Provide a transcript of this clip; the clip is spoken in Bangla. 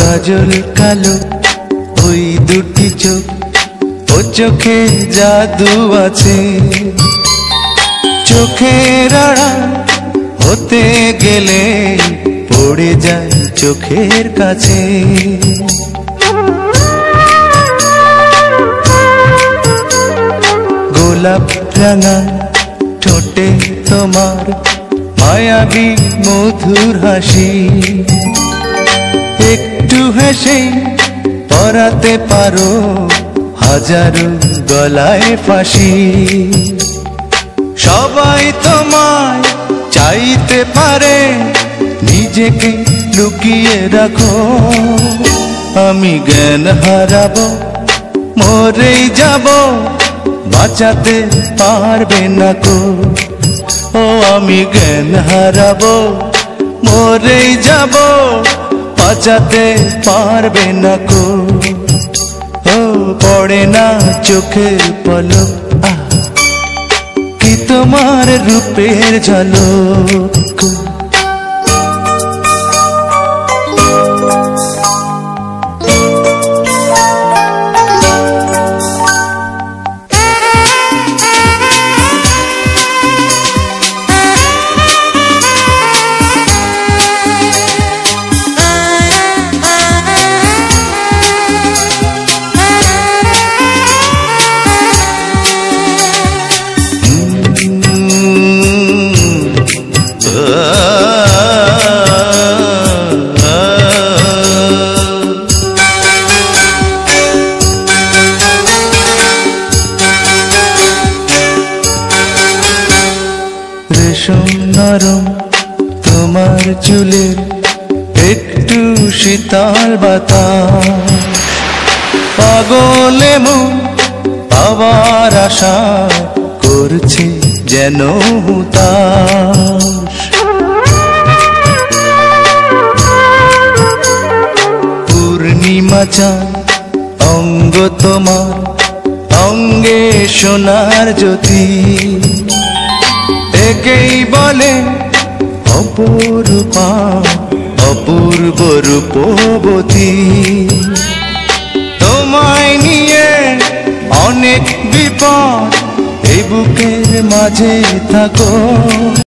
কাজল কালো ওই দুটি চোখ, ও চোখে জাদু আছে। চোখের আড়াল হতে গেলে পড়ে যায় চোখের কাছে। গোলাপ রাঙা ঠোঁটে তোমার মায়াবী মধুর হাসি, একটু হেসে পরাতে পারো হাজারো গলায় ফাঁসি। সবাই তোমায় চাইতে পারে, নিজেকে লুকিয়ে রাখো। আমি জ্ঞান হারাবো, মরেই যাব, বাঁচাতে পারবে না কো। ও আমি জ্ঞান হারাবো, মরেই যাব, বাঁচাতে পারবে না কো। ও পড়ে না চোখের পলক, কি তোমার রূপের ঝলক। রেশম নরম তোমার চুলের একটু শীতল বাতাস, পাগলে মন পাওয়ার আশা করছে যেন হুতাশ। পূর্ণিমা চাঁদ অঙ্গ তোমার, অঙ্গে সোনার জ্যোতি, একেই বলে অপরূপা অপূর্ব রূপবতী। তোমায় নিয়ে অনেক বিপদ, এই বুকের মাঝে থাকো।